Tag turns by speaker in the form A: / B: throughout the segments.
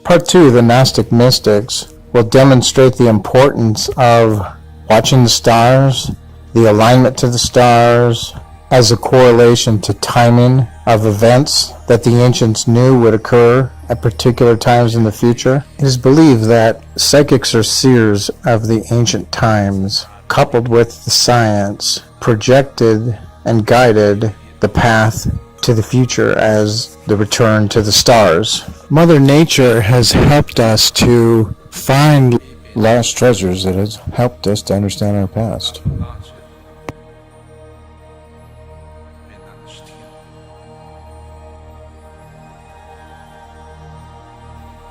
A: Part 2, the Gnostic mystics, will demonstrate the importance of watching the stars, the alignment to the stars, as a correlation to timing of events that the ancients knew would occur at particular times in the future. It is believed that psychics or seers of the ancient times, coupled with the science, projected and guided the path to the future as the return to the stars. Mother Nature has helped us to find lost treasures that has helped us to understand our past.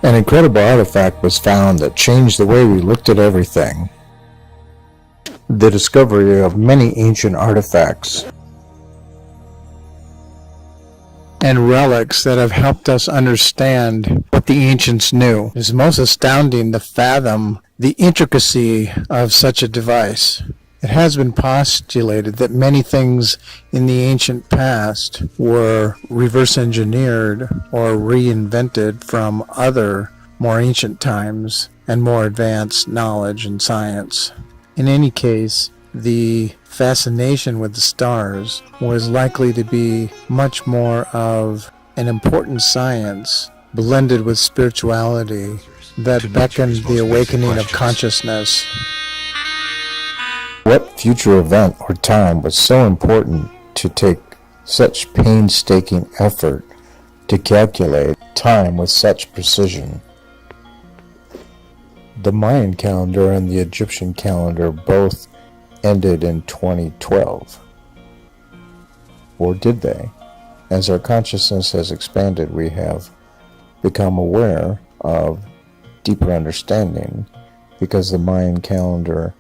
A: An incredible artifact was found that changed the way we looked at everything. The discovery of many ancient artifacts and relics that have helped us understand what the ancients knew. It is most astounding to fathom the intricacy of such a device. It has been postulated that many things in the ancient past were reverse engineered or reinvented from other more ancient times and more advanced knowledge and science. In any case, the fascination with the stars was likely to be much more of an important science blended with spirituality that beckoned the awakening of consciousness. What future event or time was so important to take such painstaking effort to calculate time with such precision? The Mayan calendar and the Egyptian calendar both ended in 2012. Or did they? As our consciousness has expanded, we have become aware of deeper understanding, because the Mayan calendar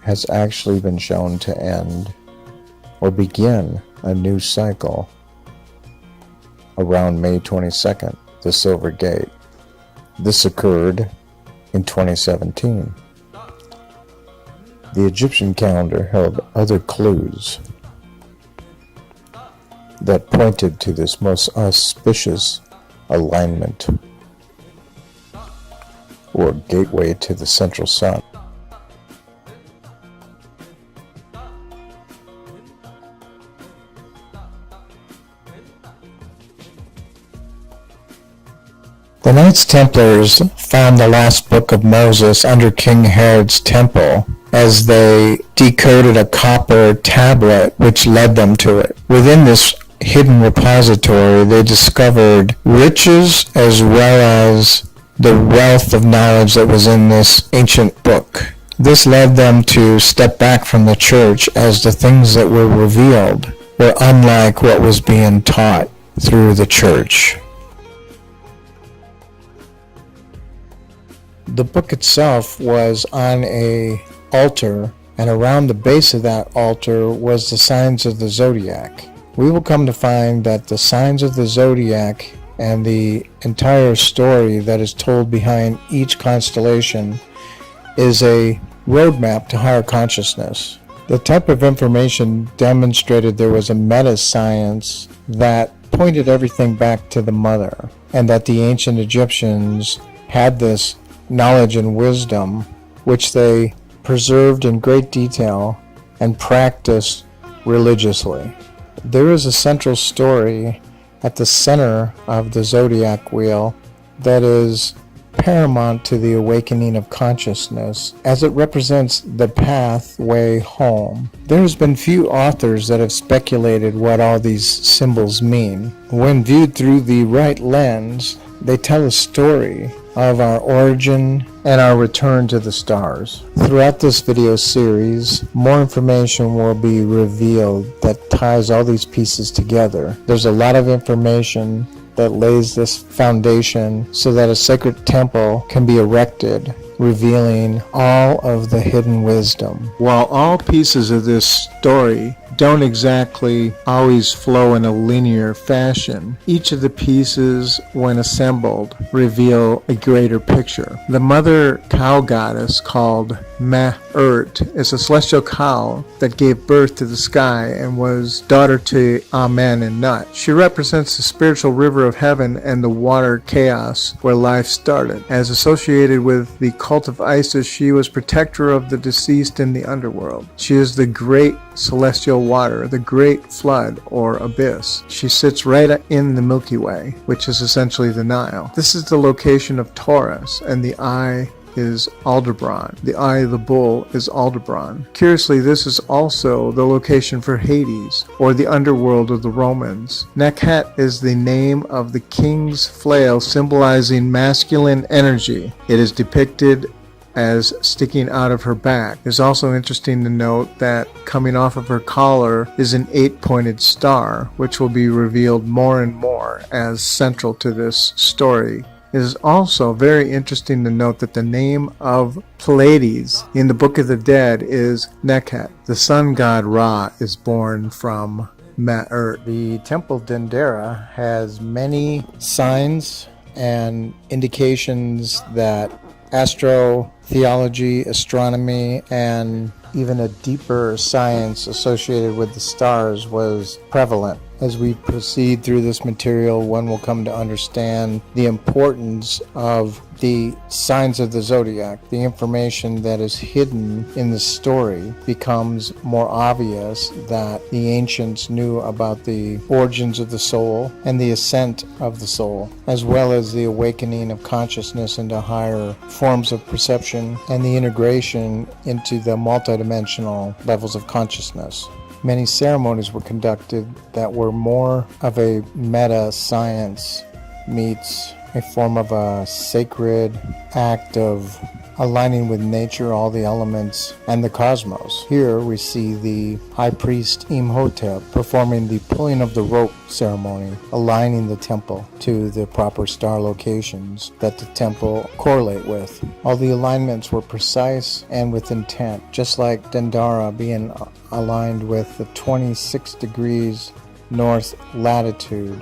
A: has actually been shown to end or begin a new cycle around May 22nd, the Silver Gate. This occurred in 2017. The Egyptian calendar held other clues that pointed to this most auspicious alignment or gateway to the central sun. The Knights Templars found the lost book of Moses under King Herod's temple as they decoded a copper tablet which led them to it. Within this hidden repository, they discovered riches as well as the wealth of knowledge that was in this ancient book. This led them to step back from the church, as the things that were revealed were unlike what was being taught through the church. The book itself was on an altar, and around the base of that altar was the signs of the Zodiac. We will come to find that the signs of the Zodiac and the entire story that is told behind each constellation is a roadmap to higher consciousness. The type of information demonstrated there was a meta-science that pointed everything back to the mother, and that the ancient Egyptians had this knowledge and wisdom which they preserved in great detail and practiced religiously. There is a central story at the center of the Zodiac wheel that is paramount to the awakening of consciousness, as it represents the pathway home. There has been few authors that have speculated what all these symbols mean. When viewed through the right lens, they tell a story of our origin and our return to the stars. Throughout this video series, more information will be revealed that ties all these pieces together. There's a lot of information that lays this foundation so that a sacred temple can be erected, revealing all of the hidden wisdom. While all pieces of this story don't exactly always flow in a linear fashion. Each of the pieces, when assembled, reveal a greater picture. The mother cow goddess, called Mathues, is a celestial cow that gave birth to the sky and was daughter to Amen and Nut. She represents the spiritual river of heaven and the water chaos where life started. As associated with the cult of Isis, she was protector of the deceased in the underworld. She is the great celestial water, the great flood or abyss. She sits right in the Milky Way, which is essentially the Nile. This is the location of Taurus, and the eye is Aldebaran. The eye of the bull is Aldebaran. Curiously, this is also the location for Hades, or the underworld of the Romans. Nekhet is the name of the king's flail, symbolizing masculine energy. It is depicted as sticking out of her back. It's also interesting to note that coming off of her collar is an 8-pointed star, which will be revealed more and more as central to this story. It is also very interesting to note that the name of Pleiades in the Book of the Dead is Nekhet. The sun god Ra is born from Mathues. The Temple Dendera has many signs and indications that astrotheology, astronomy, and even a deeper science associated with the stars was prevalent. As we proceed through this material, one will come to understand the importance of the signs of the Zodiac. The information that is hidden in the story becomes more obvious that the ancients knew about the origins of the soul and the ascent of the soul, as well as the awakening of consciousness into higher forms of perception and the integration into the multidimensional levels of consciousness. Many ceremonies were conducted that were more of a meta-science meets a form of a sacred act of aligning with nature, all the elements, and the cosmos. Here we see the high priest Imhotep performing the pulling of the rope ceremony, aligning the temple to the proper star locations that the temple correlate with. All the alignments were precise and with intent, just like Dendera being aligned with the 26 degrees north latitude,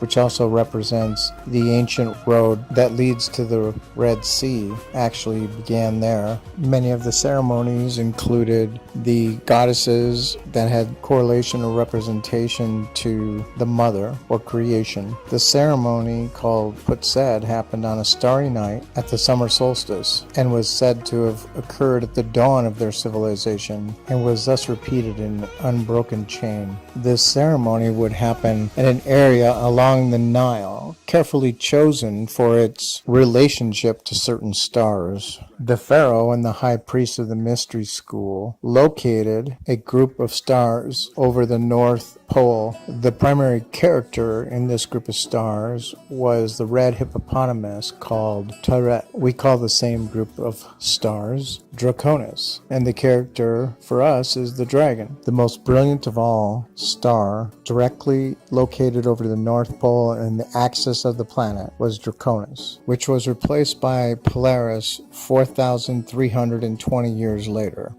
A: which also represents the ancient road that leads to the Red Sea, actually began there. Many of the ceremonies included the goddesses that had correlation or representation to the mother or creation. The ceremony called Putzed happened on a starry night at the summer solstice and was said to have occurred at the dawn of their civilization and was thus repeated in an unbroken chain. This ceremony would happen in an area along the Nile, carefully chosen for its relationship to certain stars. The pharaoh and the high priest of the mystery school located a group of stars over the North Pole. The primary character in this group of stars was the red hippopotamus called Taret. We call the same group of stars Draconis, and the character for us is the dragon. The most brilliant of all star, directly located over the North Pole and the axis of the planet, was Draconis, which was replaced by Polaris 4,320 years later.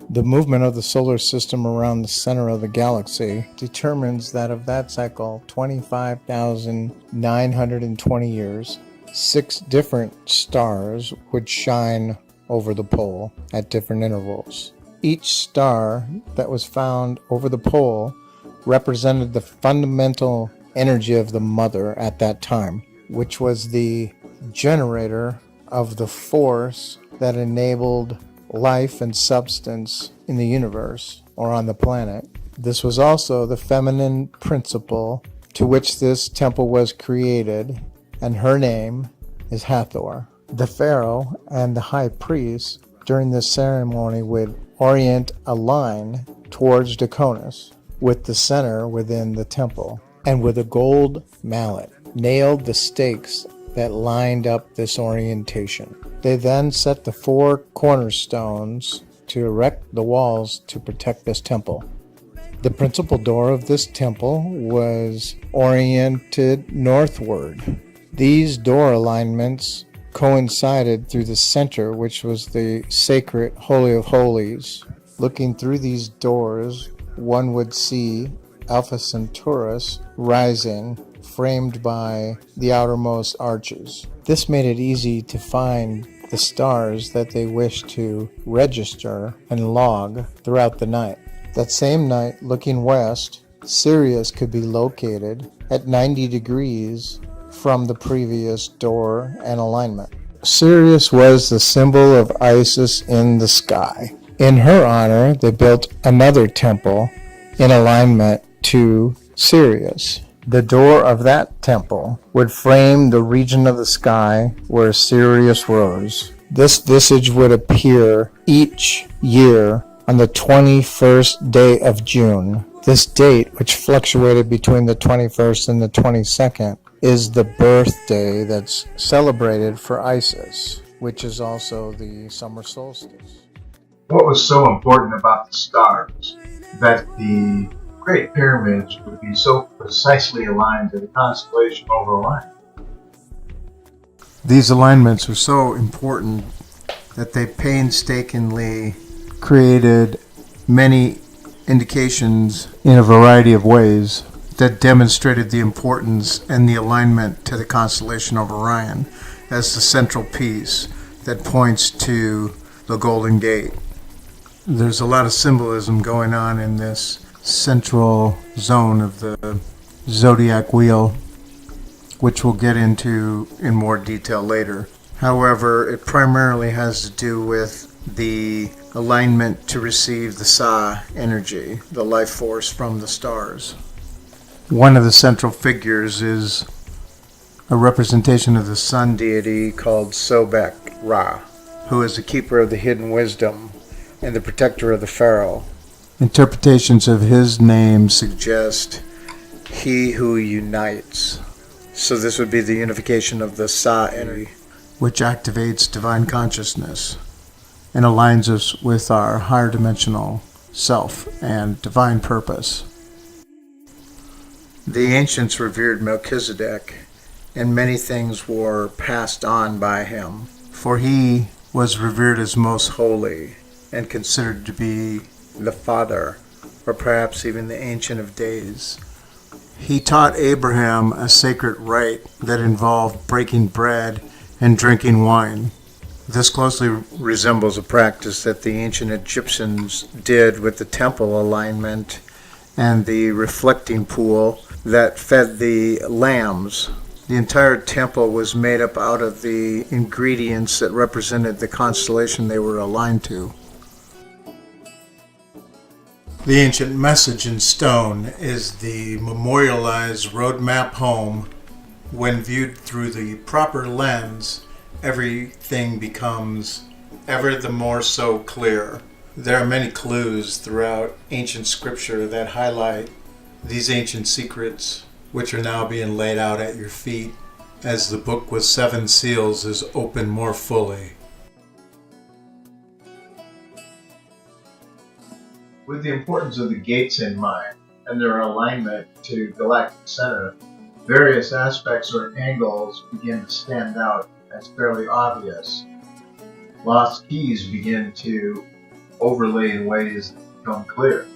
A: The movement of the solar system around the center of the galaxy determines that of that cycle, 25,920 years, 6 different stars would shine over the pole at different intervals. Each star that was found over the pole represented the fundamental energy of the mother at that time, which was the generator of the force that enabled life and substance in the universe or on the planet. This was also the feminine principle to which this temple was created, and her name is Hathor. The pharaoh and the high priest during this ceremony would orient a line towards Draconis, with the center within the temple, and with a gold mallet nailed the stakes that lined up this orientation. They then set the 4 cornerstones to erect the walls to protect this temple. The principal door of this temple was oriented northward. These door alignments coincided through the center, which was the sacred Holy of Holies. Looking through these doors one would see Alpha Centaurus rising, framed by the outermost arches. This made it easy to find the stars that they wished to register and log throughout the night. That same night, looking west, Sirius could be located at 90 degrees from the previous door and alignment. Sirius was the symbol of Isis in the sky. In her honor, they built another temple in alignment to Sirius. The door of that temple would frame the region of the sky where Sirius rose. This visage would appear each year on the 21st day of June. This date, which fluctuated between the 21st and the 22nd, is the birthday that's celebrated for Isis, which is also the summer solstice.
B: What was so important about the stars that the Great Pyramids would be so precisely aligned to the constellation over Orion?
A: These alignments were so important that they painstakingly created many indications in a variety of ways that demonstrated the importance and the alignment to the constellation of Orion as the central piece that points to the Golden Gate. There's a lot of symbolism going on in this central zone of the Zodiac wheel, which we'll get into in more detail later. However, it primarily has to do with the alignment to receive the Sa energy, the life force from the stars. One of the central figures is a representation of the sun deity called Sobek Ra, who is the keeper of the hidden wisdom and the protector of the pharaoh. Interpretations of his name suggest he who unites. So this would be the unification of the Sa energy, which activates divine consciousness and aligns us with our higher dimensional self and divine purpose. The ancients revered Melchizedek, and many things were passed on by him, for he was revered as most holy and considered to be the Father, or perhaps even the Ancient of Days. He taught Abraham a sacred rite that involved breaking bread and drinking wine. This closely resembles a practice that the ancient Egyptians did with the temple alignment and the reflecting pool that fed the lambs. The entire temple was made up out of the ingredients that represented the constellation they were aligned to. The ancient message in stone is the memorialized roadmap home. When viewed through the proper lens, everything becomes ever the more so clear. There are many clues throughout ancient scripture that highlight these ancient secrets, which are now being laid out at your feet as the book with 7 seals is opened more fully.
B: With the importance of the gates in mind and their alignment to galactic center, various aspects or angles begin to stand out as fairly obvious. Lost keys begin to overlay in ways that become clear,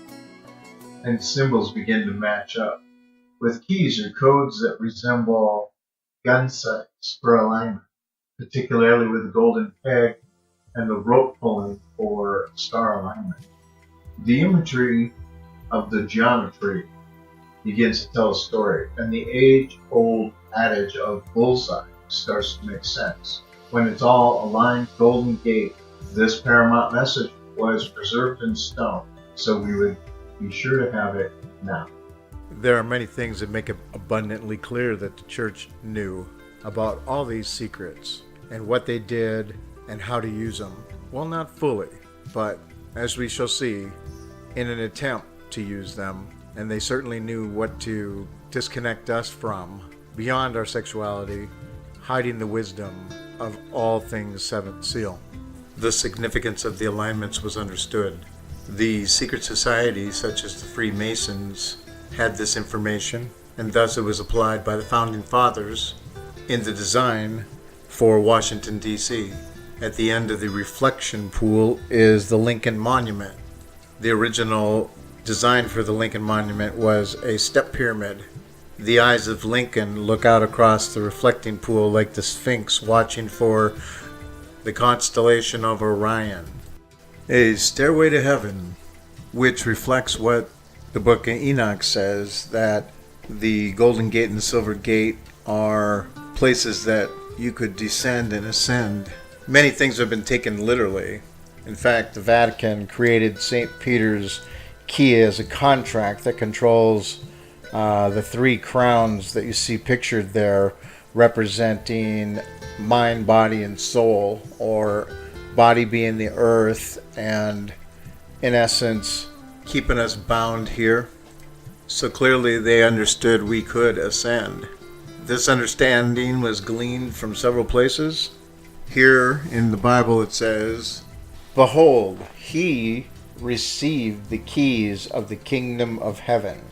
B: and symbols begin to match up. With keys or codes that resemble gun sights for alignment, particularly with the golden peg and the rope pulling for star alignment. The imagery of the geometry begins to tell a story, and the age-old adage of bullseye starts to make sense. When it's all aligned Golden Gate, this paramount message was preserved in stone, so we would be sure to have it now.
A: There are many things that make it abundantly clear that the church knew about all these secrets and what they did and how to use them. Well, not fully, but as we shall see, in an attempt to use them, and they certainly knew what to disconnect us from, beyond our sexuality, hiding the wisdom of all things seventh seal. The significance of the alignments was understood. The secret societies, such as the Freemasons, had this information, and thus it was applied by the Founding Fathers in the design for Washington, D.C. At the end of the reflection pool is the Lincoln Monument. The original designed for the Lincoln Monument was a step pyramid. The eyes of Lincoln look out across the reflecting pool like the Sphinx watching for the constellation of Orion. A stairway to heaven, which reflects what the book of Enoch says, that the Golden Gate and the Silver Gate are places that you could descend and ascend. Many things have been taken literally. In fact, the Vatican created St. Peter's key as a contract that controls the three crowns that you see pictured there, representing mind, body, and soul, or body being the earth, and in essence keeping us bound here. So clearly they understood we could ascend. This understanding was gleaned from several places. Here in the Bible it says, "Behold, he received the keys of the kingdom of heaven.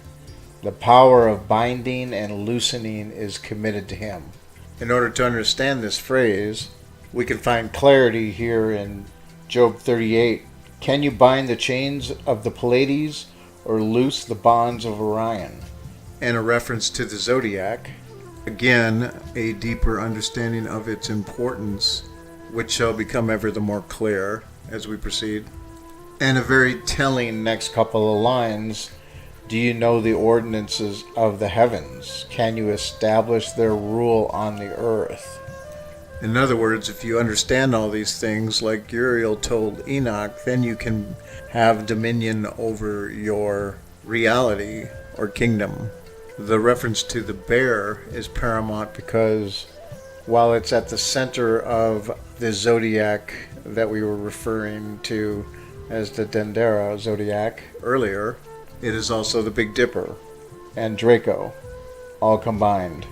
A: The power of binding and loosening is committed to him." In order to understand this phrase, we can find clarity here in Job 38. Can you bind the chains of the Pleiades or loose the bonds of Orion? And a reference to the Zodiac. Again, a deeper understanding of its importance, which shall become ever the more clear as we proceed. And a very telling next couple of lines. Do you know the ordinances of the heavens? Can you establish their rule on the earth? In other words, if you understand all these things, like Uriel told Enoch, then you can have dominion over your reality or kingdom. The reference to the bear is paramount because while it's at the center of the zodiac that we were referring to as the Dendera zodiac earlier, it is also the Big Dipper and Draco, all combined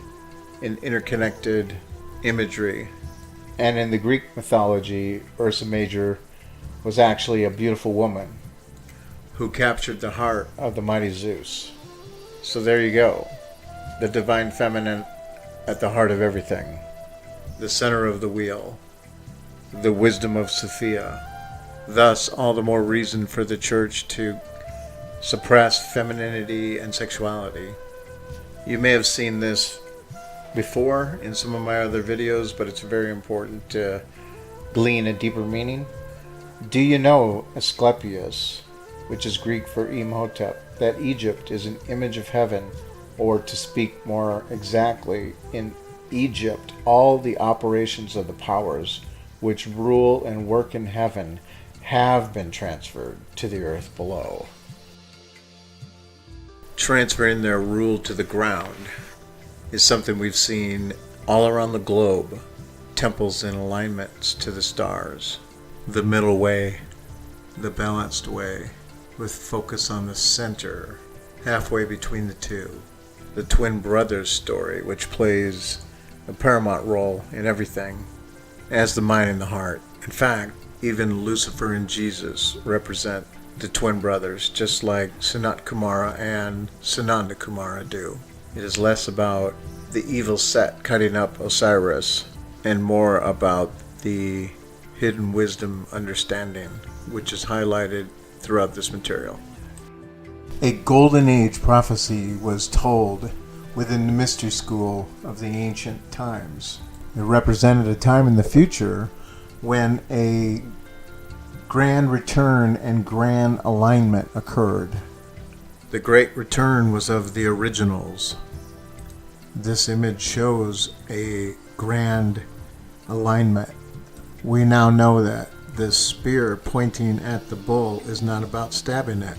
A: in interconnected imagery. And in the Greek mythology, Ursa Major was actually a beautiful woman who captured the heart of the mighty Zeus. So there you go. The divine feminine at the heart of everything. The center of the wheel. The wisdom of Sophia. Thus, all the more reason for the church to suppress femininity and sexuality. You may have seen this before in some of my other videos, but it's very important to glean a deeper meaning. Do you know, Asclepius, which is Greek for Imhotep, that Egypt is an image of heaven, or to speak more exactly, in Egypt all the operations of the powers which rule and work in heaven have been transferred to the earth below. Transferring their rule to the ground is something we've seen all around the globe. Temples and alignments to the stars. The middle way, the balanced way, with focus on the center, halfway between the two. The twin brothers story, which plays a paramount role in everything, as the mind and the heart. In fact, even Lucifer and Jesus represent the twin brothers, just like Sanat Kumara and Sananda Kumara do. It is less about the evil Set cutting up Osiris and more about the hidden wisdom understanding, which is highlighted throughout this material. A golden age prophecy was told within the mystery school of the ancient times. It represented a time in the future when a grand return and grand alignment occurred. The great return was of the originals. This image shows a grand alignment. We now know that this spear pointing at the bull is not about stabbing it.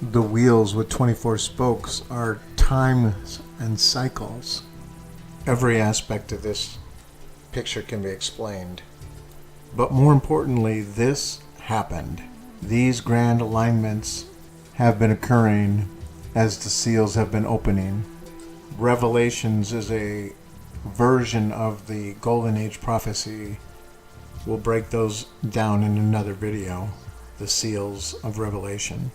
A: The wheels with 24 spokes are times and cycles. Every aspect of this picture can be explained. But more importantly, this happened. These grand alignments have been occurring as the seals have been opening. Revelations is a version of the Golden Age prophecy. We'll break those down in another video. The seals of Revelation.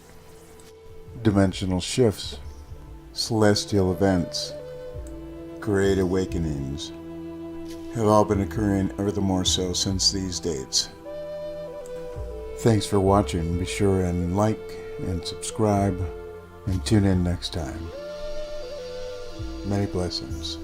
C: Dimensional shifts, celestial events, great awakenings have all been occurring ever the more so since these dates. Thanks for watching. Be sure and like, and subscribe, and tune in next time. Many blessings.